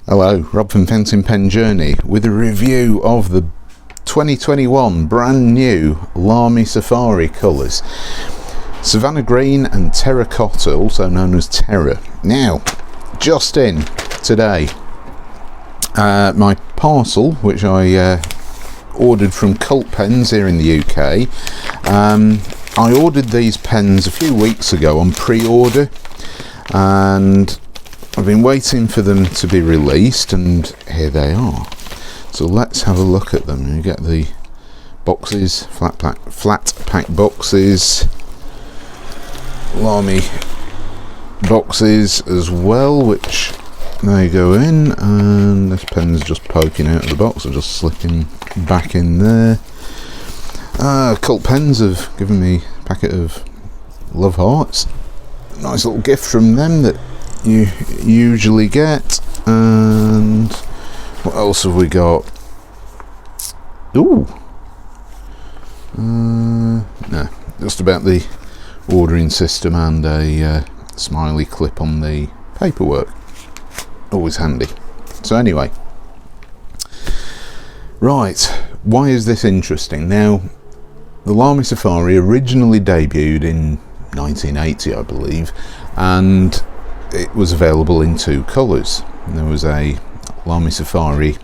Hello, Rob from Fountain Pen Journey with a review of the 2021 brand new Lamy Safari colours. Savannah Green and Terracotta, also known as Terra. Now, just in today, my parcel, which I ordered from Cult Pens here in the UK. I ordered these pens a few weeks ago on pre-order, and I've been waiting for them to be released, and here they are. So let's have a look at them. You get the boxes, flat pack boxes, Lamy boxes as well, which they go in, and this pen's just poking out of the box, or just slipping back in there. Cult Pens have given me a packet of love hearts. Nice little gift from them that you usually get. And what else have we got? Ooh, no, just about the ordering system and a smiley clip on the paperwork. Always handy. So anyway, right, why is this interesting? Now, the Lamy Safari originally debuted in 1980, I believe, and it was available in two colours. There was a Lamy Safari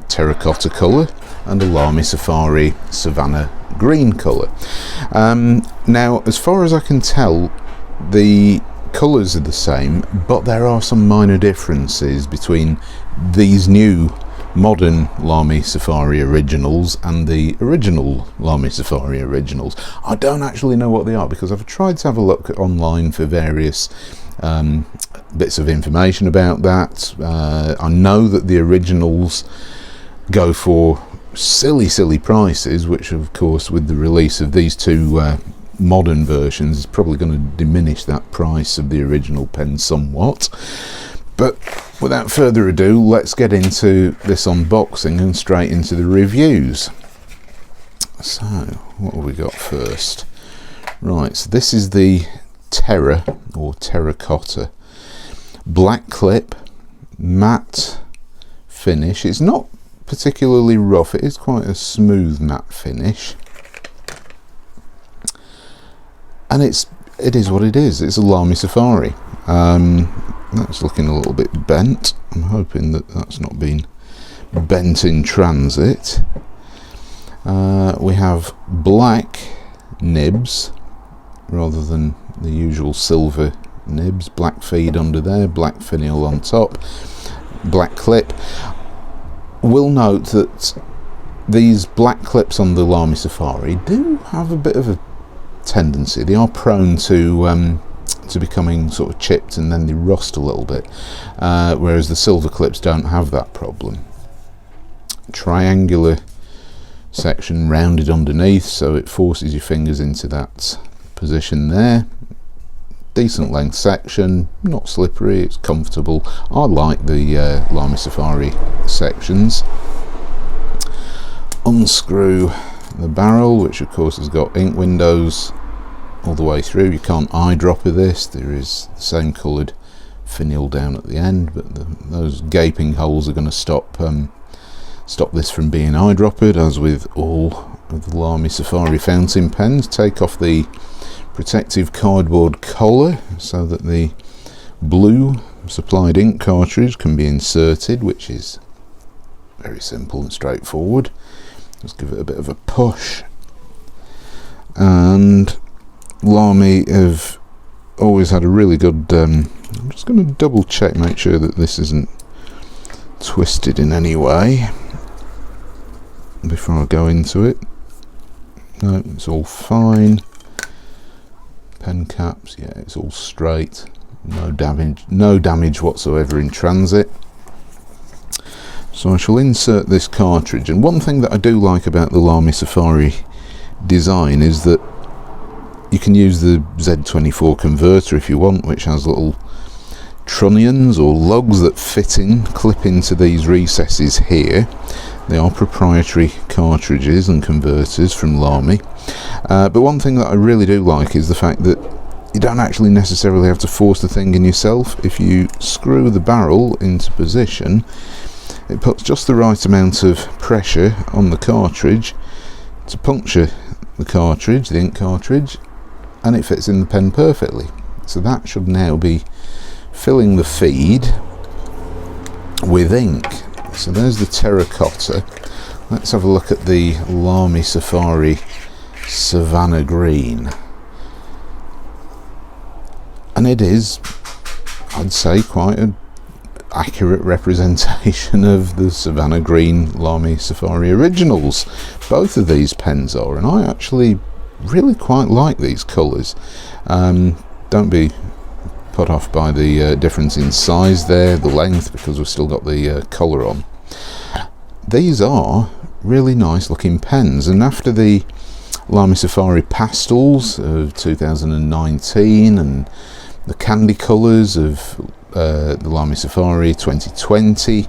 Terracotta colour and a Lamy Safari Savannah Green colour. Now, as far as I can tell, the colours are the same, but there are some minor differences between these new modern Lamy Safari originals and the original Lamy Safari originals. I don't actually know what they are, because I've tried to have a look online for various bits of information about that. I know that the originals go for silly prices, which of course with the release of these two modern versions is probably going to diminish that price of the original pen somewhat. But without further ado, let's get into this unboxing and straight into the reviews. So, what have we got first? Right, so this is the Terra, or Terracotta. Black clip, matte finish. It's not particularly rough, it is quite a smooth matte finish. And it is what it is. It's a Lamy Safari. That's looking a little bit bent. I'm hoping that that's not been bent in transit. We have black nibs rather than the usual silver nibs. Black feed under there, black finial on top, black clip. We'll note that these black clips on the Lamy Safari do have a bit of a tendency. They are prone to becoming sort of chipped, and then they rust a little bit, whereas the silver clips don't have that problem. Triangular section rounded underneath, so it forces your fingers into that position there. Decent length section, not slippery, it's comfortable. I like the Lamy Safari sections. Unscrew the barrel, which of course has got ink windows all the way through. You can't eyedropper this. There is the same coloured finial down at the end, but those gaping holes are going to stop this from being eyedroppered, as with all of the Lamy Safari fountain pens. Take off the protective cardboard collar so that the blue supplied ink cartridge can be inserted, which is very simple and straightforward. Just give it a bit of a push. And Lamy have always had a really good, I'm just going to double check, make sure that this isn't twisted in any way before I go into it. No, it's all fine. Pen caps, yeah, it's all straight. No damage whatsoever in transit. So I shall insert this cartridge, and one thing that I do like about the Lamy Safari design is that you can use the Z24 converter if you want, which has little trunnions or lugs that clip into these recesses here. They are proprietary cartridges and converters from Lamy. But one thing that I really do like is the fact that you don't actually necessarily have to force the thing in yourself. If you screw the barrel into position, it puts just the right amount of pressure on the cartridge to puncture the cartridge, the ink cartridge, and it fits in the pen perfectly. So that should now be filling the feed with ink. So there's the Terracotta. Let's have a look at the Lamy Safari Savannah Green. And it is, I'd say, quite an accurate representation of the Savannah Green Lamy Safari originals. Both of these pens are, and I actually really quite like these colours. Don't be put off by the difference in size there, the length, because we've still got the collar on. These are really nice looking pens, and after the Lamy Safari Pastels of 2019 and the candy colours of the Lamy Safari 2020,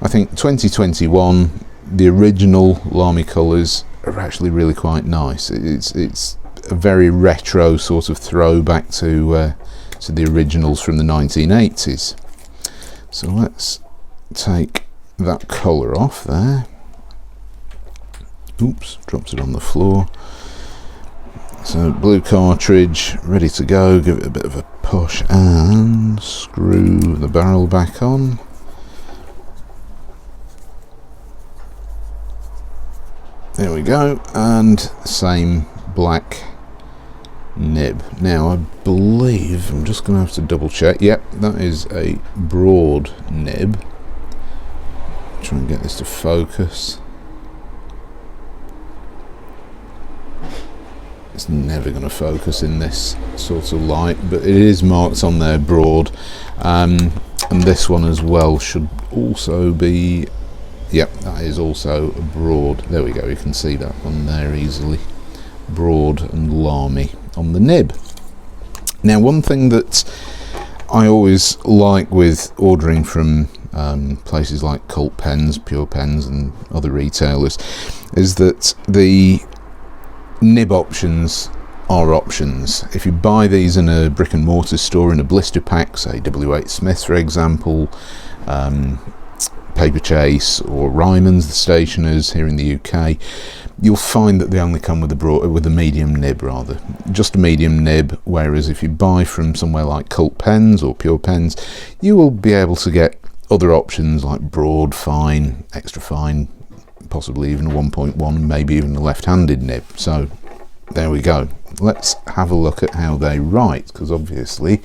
I think 2021 the original Lamy colours are actually really quite nice. It's a very retro sort of throwback to the originals from the 1980s. So let's take that colour off there. Oops, drops it on the floor. So blue cartridge ready to go. Give it a bit of a push and screw the barrel back on. There we go, and same black nib. Now I believe, I'm just going to have to double check, yep, that is a broad nib. Try and get this to focus. It's never going to focus in this sort of light, but it is marked on there broad, and this one as well should also be, yep, that is also a broad. There we go, you can see that one there easily. Broad and Lamy on the nib. Now, one thing that I always like with ordering from places like Cult Pens, Pure Pens and other retailers is that the nib options are options. If you buy these in a brick and mortar store in a blister pack, say W.H. Smith for example, Paper Chase or Ryman's, the stationers here in the UK, you'll find that they only come with a medium nib, rather, just a medium nib. Whereas if you buy from somewhere like Cult Pens or Pure Pens, you will be able to get other options like broad, fine, extra fine, possibly even a 1.1, maybe even a left-handed nib. So there we go. Let's have a look at how they write, because obviously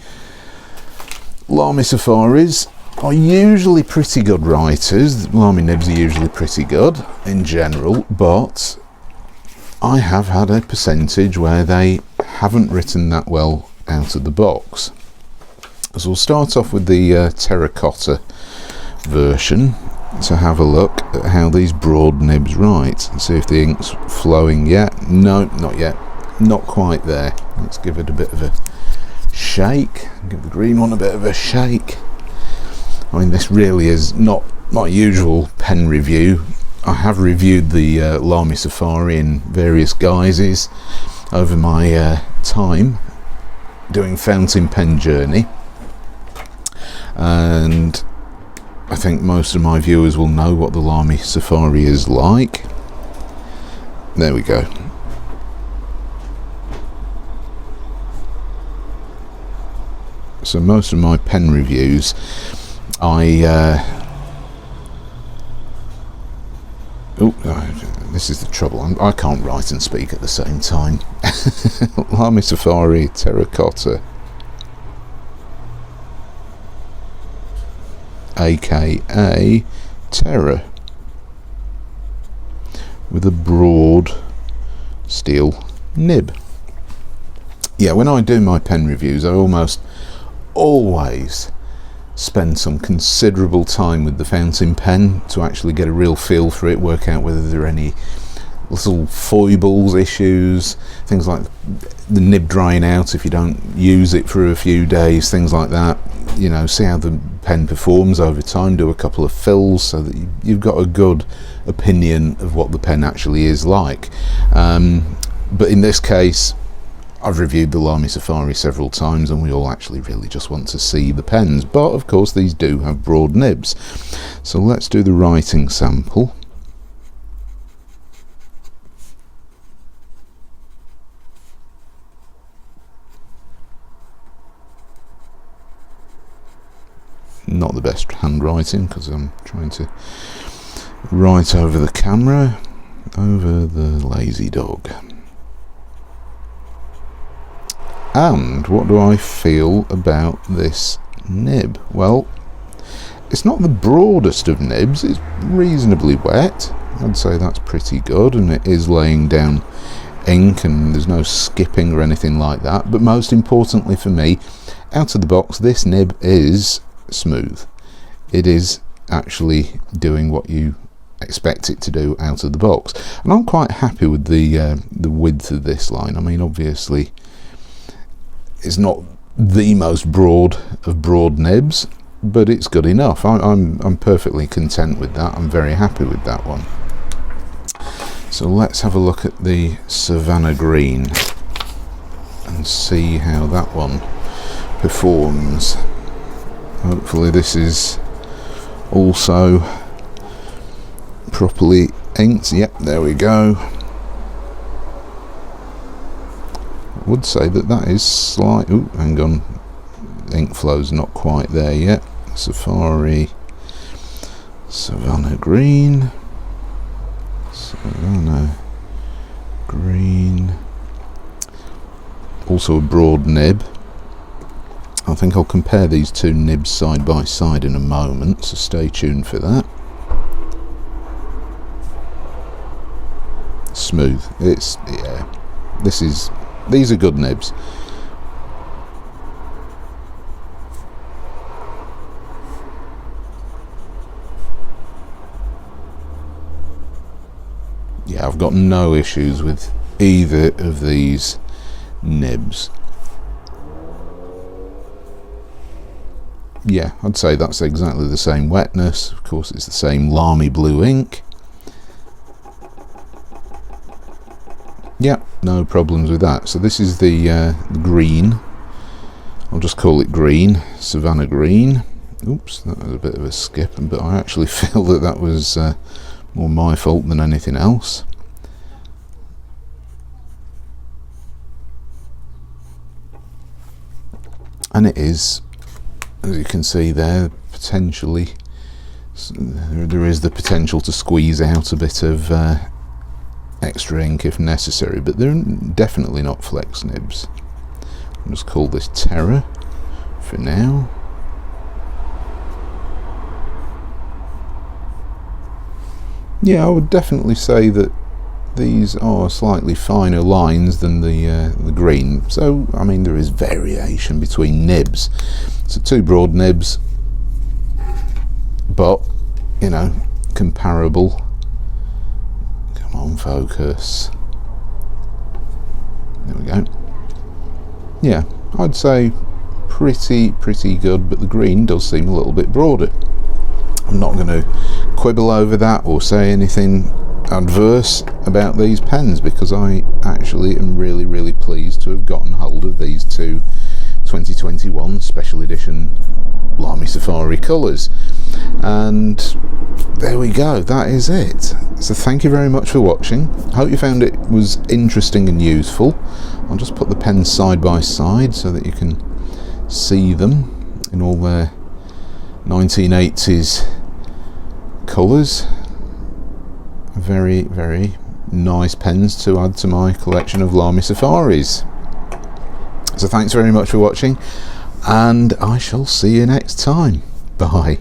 Lamy Safaris are usually pretty good writers. Lamy nibs are usually pretty good in general, but I have had a percentage where they haven't written that well out of the box. So we'll start off with the Terracotta version to have a look at how these broad nibs write and see if the ink's flowing yet. No, not yet, not quite there. Let's give it a bit of a shake, give the green one a bit of a shake. I mean, this really is not my usual pen review. I have reviewed the Lamy Safari in various guises over my time doing fountain pen journey, and I think most of my viewers will know what the Lamy Safari is like. There we go. So most of my pen reviews, this is the trouble. I can't write and speak at the same time. Lamy Safari Terracotta, aka Terra, with a broad steel nib. Yeah, when I do my pen reviews, I almost always spend some considerable time with the fountain pen to actually get a real feel for it, work out whether there are any little foibles, issues, things like the nib drying out if you don't use it for a few days, things like that. You know, see how the pen performs over time, do a couple of fills so that you've got a good opinion of what the pen actually is like. But in this case, I've reviewed the Lamy Safari several times, and we all actually really just want to see the pens, but of course these do have broad nibs. So let's do the writing sample. Not the best handwriting because I'm trying to write over the camera, over the lazy dog. And what do I feel about this nib? Well, it's not the broadest of nibs, it's reasonably wet. I'd say that's pretty good, and it is laying down ink and there's no skipping or anything like that. But most importantly for me, out of the box, this nib is smooth. It is actually doing what you expect it to do out of the box, and I'm quite happy with the width of this line. I mean, obviously it's not the most broad of broad nibs, but it's good enough. I'm perfectly content with that. I'm very happy with that one. So let's have a look at the Savannah green and see how that one performs. Hopefully this is also properly inked. Yep, there we go. I would say that is slight. Ooh, hang on, ink flow's not quite there yet. Safari, Savannah green, Savannah green, also a broad nib. I think I'll compare these two nibs side by side in a moment, so stay tuned for that. Smooth. It's, yeah, these are good nibs. Yeah, I've got no issues with either of these nibs. Yeah, I'd say that's exactly the same wetness. Of course, it's the same Lamy blue ink. Yeah, no problems with that. So this is the green. I'll just call it green, Savannah green. Oops, that was a bit of a skip, but I actually feel that was more my fault than anything else. And it is, as you can see there, potentially, there is the potential to squeeze out a bit of extra ink if necessary, but they're definitely not flex nibs. I'll just call this Terra for now. Yeah, I would definitely say that these are slightly finer lines than the green. So, I mean, there is variation between nibs. So two broad nibs, but, you know, comparable. Come on, focus. There we go. Yeah, I'd say pretty good, but the green does seem a little bit broader. I'm not going to quibble over that or say anything adverse about these pens, because I actually am really pleased to have gotten hold of these two 2021 special edition Lamy Safari colours. And there we go, that is it. So thank you very much for watching. Hope you found it was interesting and useful. I'll just put the pens side by side so that you can see them in all their 1980s colours. Very nice pens to add to my collection of Lamy Safaris. So thanks very much for watching, and I shall see you next time. Bye.